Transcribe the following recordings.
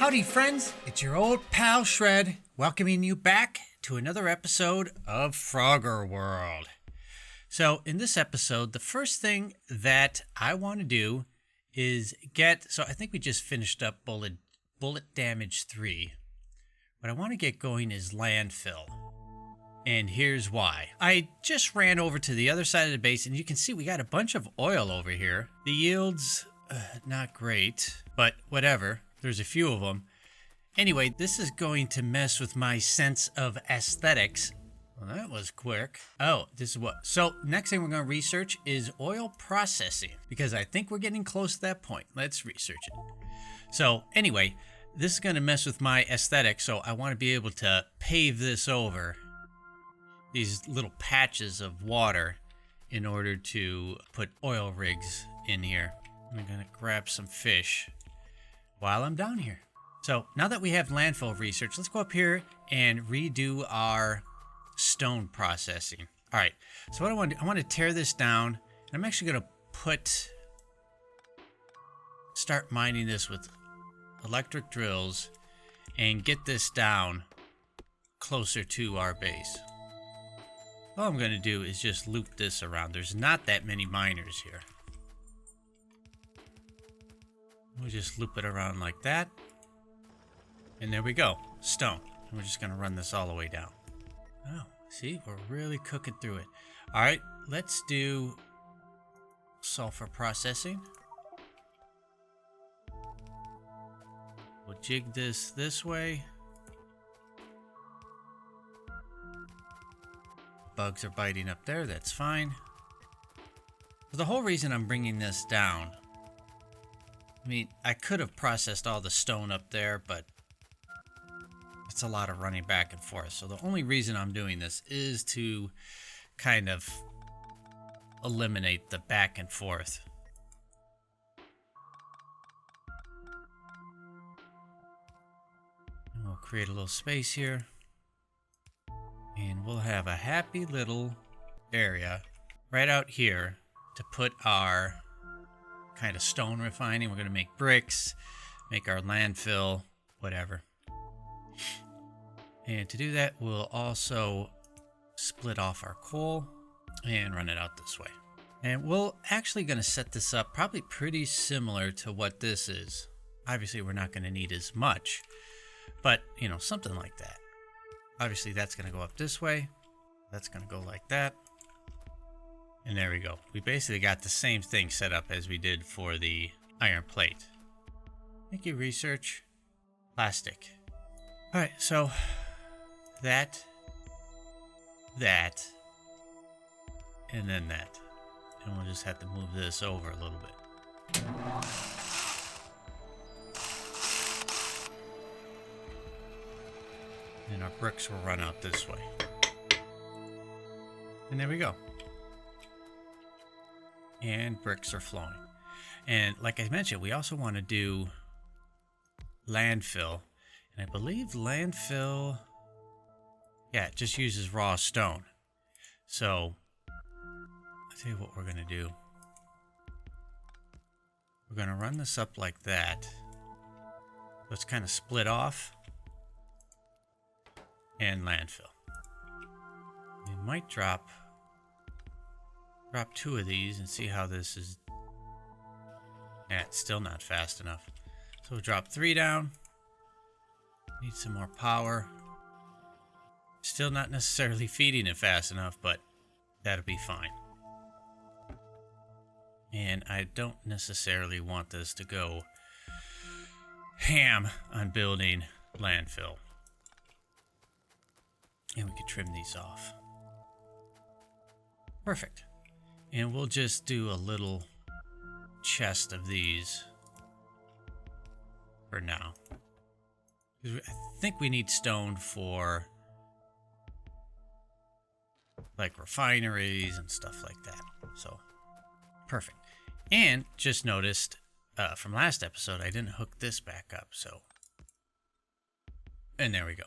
Howdy friends, it's your old pal Shred, welcoming you back to another episode of Frogger World. So in this episode, the first thing that I want to do is so I think we just finished up bullet damage 3. What I want to get going is landfill. And here's why. I just ran over to the other side of the base and you can see we got a bunch of oil over here. The yields, not great, but whatever. There's a few of them. Anyway, this is going to mess with my sense of aesthetics. Well, that was quick. Oh, this is what. So next thing we're going to research is oil processing, because I think we're getting close to that point. Let's research it. So anyway, this is going to mess with my aesthetic. So I want to be able to pave this over, these little patches of water, in order to put oil rigs in here. I'm going to grab some fish while I'm down here. So now that we have landfill research, let's go up here and redo our stone processing. All right, so what I want to tear this down. And I'm actually going to start mining this with electric drills and get this down closer to our base. All I'm going to do is just loop this around. There's not that many miners here. We'll just loop it around like that. And there we go, stone. And we're just gonna run this all the way down. Oh, see, we're really cooking through it. All right, let's do sulfur processing. We'll jig this way. Bugs are biting up there, that's fine. But the whole reason I'm bringing this down, I mean, I could have processed all the stone up there, but it's a lot of running back and forth. So the only reason I'm doing this is to kind of eliminate the back and forth. And we'll create a little space here. And we'll have a happy little area right out here to put our kind of stone refining. We're going to make bricks, make our landfill, whatever. And to do that, we'll also split off our coal and run it out this way. And we're actually going to set this up probably pretty similar to what this is. Obviously, we're not going to need as much, but you know, something like that. Obviously, that's going to go up this way. That's going to go like that. And there we go. We basically got the same thing set up as we did for the iron plate. Thank you, research. Plastic. All right, so that, and then that. And we'll just have to move this over a little bit. And our bricks will run out this way. And there we go. And bricks are flowing. And like I mentioned, we also want to do landfill. And I believe landfill, yeah, it just uses raw stone. So I'll tell you what we're going to do. We're going to run this up like that. Let's kind of split off. And landfill. We might drop 2 of these and see how this is. Yeah, it's still not fast enough. So we'll drop 3 down. Need some more power. Still not necessarily feeding it fast enough, but that'll be fine. And I don't necessarily want this to go ham on building landfill. And we can trim these off. Perfect. And we'll just do a little chest of these for now. I think we need stone for like refineries and stuff like that. So, perfect. And just noticed from last episode, I didn't hook this back up. So, and there we go.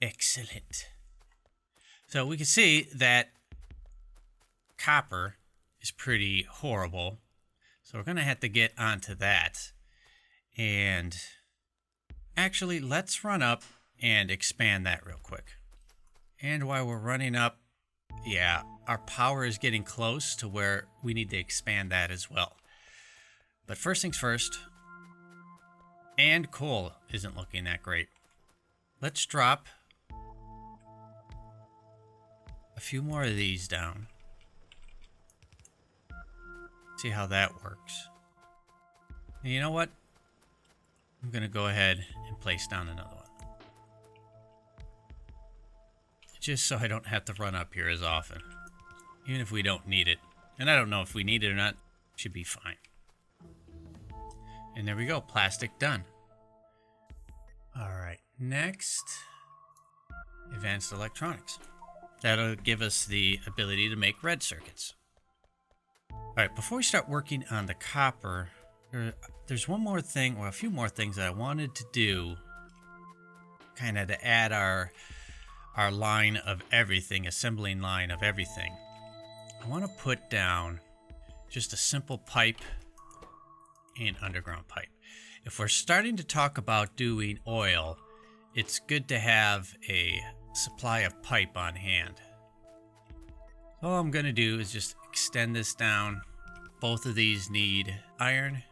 Excellent. So we can see that copper is pretty horrible. So we're going to have to get onto that. And Actually, let's run up and expand that real quick. And while we're running up, yeah, our power is getting close to where we need to expand that as well. But first things first, and coal isn't looking that great. Let's drop a few more of these down. See how that works. And you know what? I'm going to go ahead and place down another one. Just so I don't have to run up here as often. Even if we don't need it. And I don't know if we need it or not. Should be fine. And there we go. Plastic done. Alright. Next. Advanced electronics. That'll give us the ability to make red circuits. Alright. Before we start working on the copper, there's one more thing, or a few more things that I wanted to do. Kind of to add our line of everything, assembling line of everything. I want to put down just a simple pipe and underground pipe. If we're starting to talk about doing oil, it's good to have a supply of pipe on hand. All I'm going to do is just extend this down. Both of these need iron.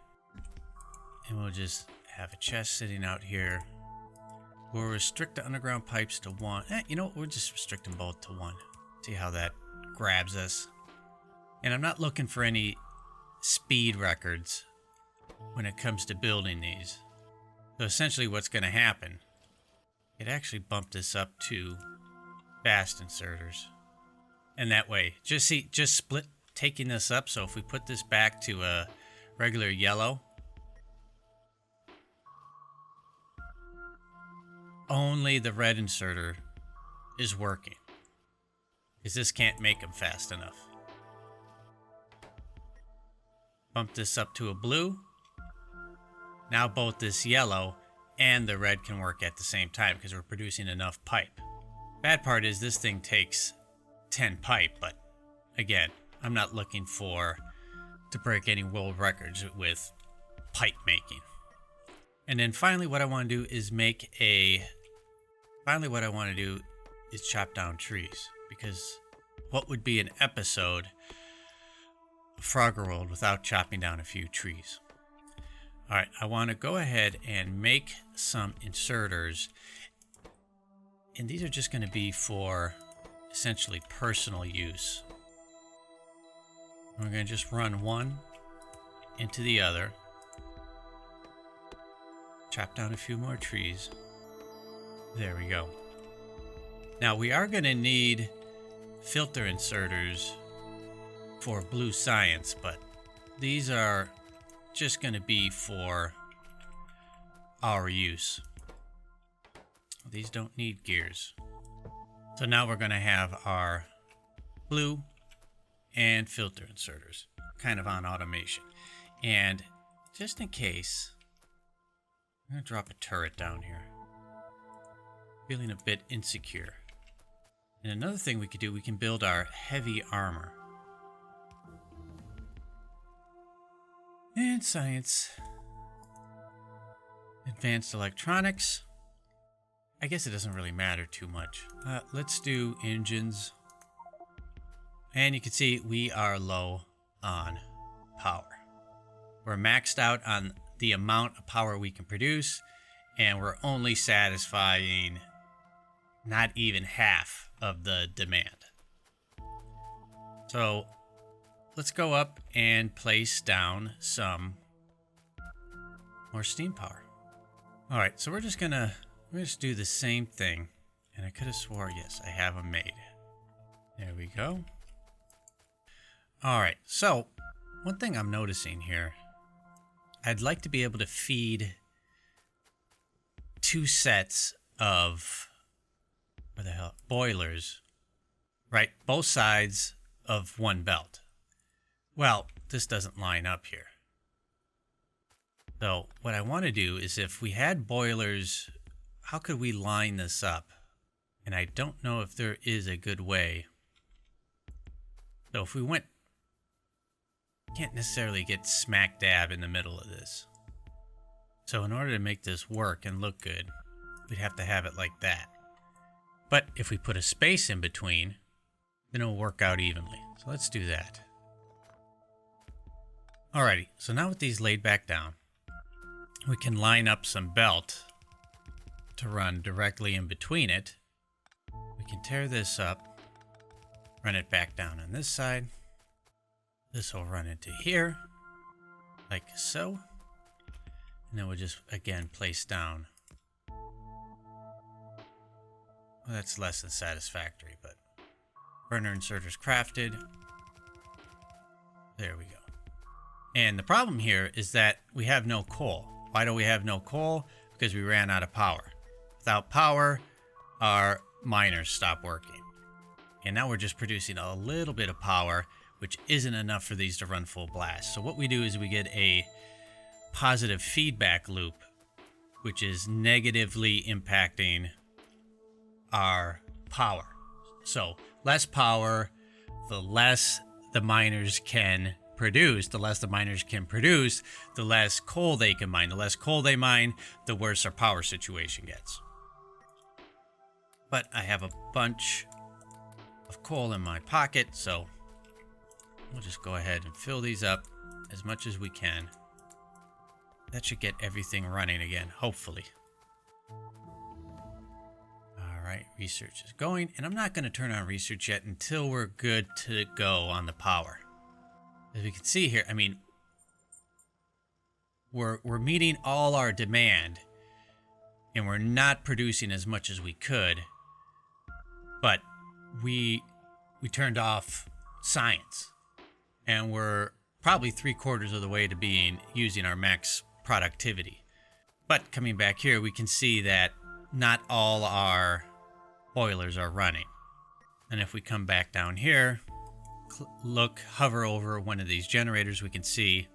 And we'll just have a chest sitting out here. We'll restrict the underground pipes to 1. You know what? We'll just restrict them both to 1. See how that grabs us. And I'm not looking for any speed records when it comes to building these. So essentially what's going to happen, it actually bumped this up to fast inserters. And that way, just split taking this up. So if we put this back to a regular yellow, only the red inserter is working, because this can't make them fast enough. Bump this up to a blue. Now both this yellow and the red can work at the same time because we're producing enough pipe. Bad part is this thing takes 10 pipe, but again, I'm not looking to break any world records with pipe making. And then finally what I want to do is chop down trees, because what would be an episode of Frogger World without chopping down a few trees? Alright, I want to go ahead and make some inserters, and these are just going to be for essentially personal use. We're going to just run one into the other, chop down a few more trees. There we go. Now we are going to need filter inserters for blue science, but these are just going to be for our use. These don't need gears. So now we're going to have our blue and filter inserters kind of on automation. And just in case, I'm going to drop a turret down here. Feeling a bit insecure. And another thing we could do, we can build our heavy armor. And science. Advanced electronics. I guess it doesn't really matter too much. Let's do engines. And you can see we are low on power. We're maxed out on the amount of power we can produce, and we're only satisfying not even half of the demand. So let's go up and place down some more steam power. All right, so we're just do the same thing. And I could have swore, yes, I have them made. There we go. All right, so one thing I'm noticing here, I'd like to be able to feed 2 sets of boilers, right? Both sides of one belt. Well, this doesn't line up here. So what I want to do is, if we had boilers, how could we line this up? And I don't know if there is a good way. So if we can't necessarily get smack dab in the middle of this. So in order to make this work and look good, we'd have to have it like that. But if we put a space in between, then it'll work out evenly. So let's do that. Alrighty, so now with these laid back down, we can line up some belt to run directly in between it. We can tear this up, run it back down on this side. This will run into here, like so. And then we'll just, again, place down. Well, that's less than satisfactory, but burner inserters crafted. There we go. And the problem here is that we have no coal. Why do we have no coal? Because we ran out of power. Without power, our miners stop working. And now we're just producing a little bit of power, which isn't enough for these to run full blast. So what we do is we get a positive feedback loop, which is negatively impacting our power. So less power, the less the miners can produce. The less the miners can produce, the less coal they can mine. The less coal they mine, the worse our power situation gets. But I have a bunch of coal in my pocket, so we'll just go ahead and fill these up as much as we can. That should get everything running again, hopefully. Alright, research is going, and I'm not going to turn on research yet until we're good to go on the power. As we can see here, I mean, we're meeting all our demand, and we're not producing as much as we could, but we turned off science, and we're probably 3/4 of the way to using our max productivity. But coming back here, we can see that not all our boilers are running. And if we come back down here, hover over one of these generators, we can see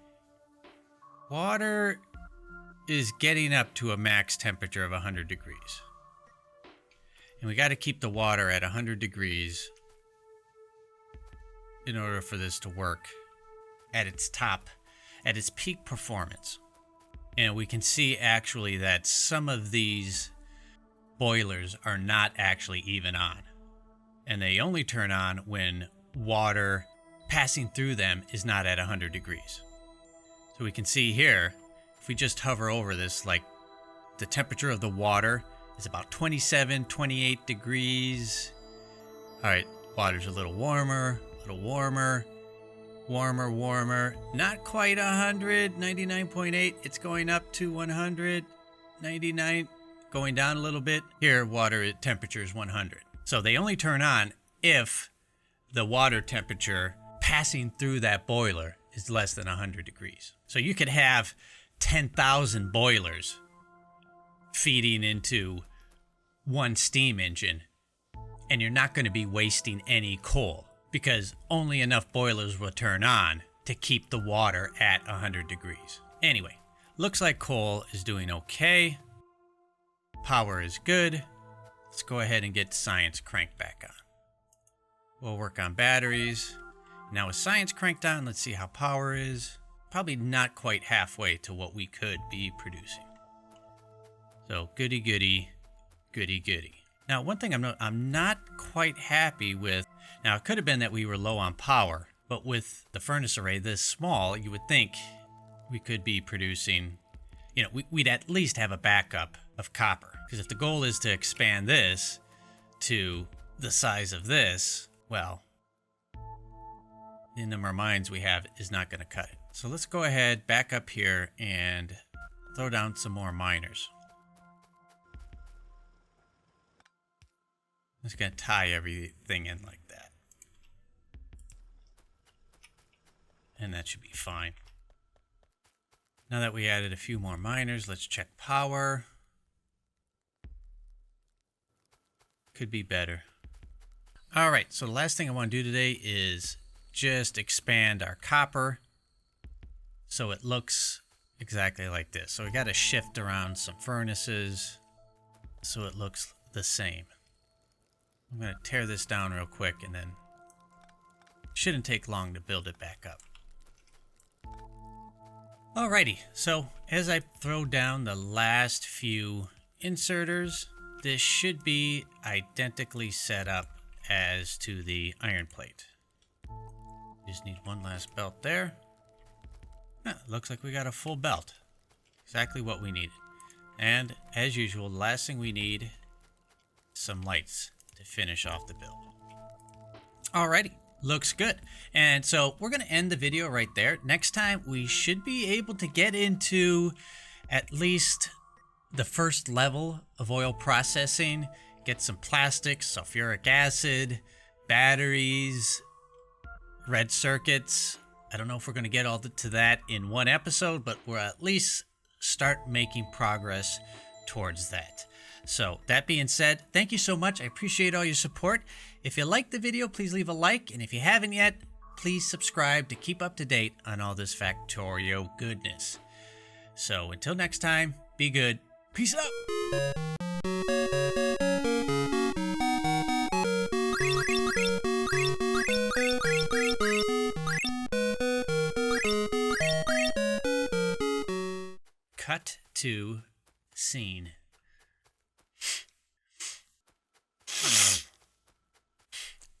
water is getting up to a max temperature of 100 degrees. And we got to keep the water at 100 degrees in order for this to work at its top, at its peak performance. And we can see actually that some of these boilers are not actually even on. And they only turn on when water passing through them is not at 100 degrees. So we can see here, if we just hover over this, like the temperature of the water is about 27, 28 degrees. All right, water's a little warmer, warmer, not quite 100, 99.8. It's going up to 100, 99, going down a little bit. Here, water temperature is 100. So they only turn on if the water temperature passing through that boiler is less than 100 degrees. So you could have 10,000 boilers feeding into one steam engine, and you're not going to be wasting any coal, because only enough boilers will turn on to keep the water at 100 degrees. Anyway, looks like coal is doing okay. Power is good. Let's go ahead and get science cranked back on. We'll work on batteries. Now with science cranked on, let's see how power is. Probably not quite halfway to what we could be producing. So goody goody, goody goody. Now one thing I'm not quite happy with. Now, it could have been that we were low on power, but with the furnace array this small, you would think we could be producing, we'd at least have a backup of copper. Because if the goal is to expand this to the size of this, well, the number of mines we have is not going to cut it. So let's go ahead, back up here, and throw down some more miners. I'm just going to tie everything in like that. And that should be fine. Now that we added a few more miners, let's check power. Could be better. All right, so the last thing I want to do today is just expand our copper so it looks exactly like this. So we got to shift around some furnaces so it looks the same. I'm going to tear this down real quick, and then it shouldn't take long to build it back up. Alrighty, so as I throw down the last few inserters, this should be identically set up as to the iron plate. Just need one last belt there. Looks like we got a full belt. Exactly what we needed. And as usual, the last thing we need is some lights to finish off the build. Alrighty, looks good. And so we're going to end the video right there. Next time we should be able to get into at least the first level of oil processing, get some plastics, sulfuric acid, batteries, red circuits. I don't know if we're going to get all to that in one episode, but we'll at least start making progress towards that. So that being said, thank you so much. I appreciate all your support. If you liked the video, please leave a like. And if you haven't yet, please subscribe to keep up to date on all this Factorio goodness. So until next time, be good. Peace out. Cut to scene.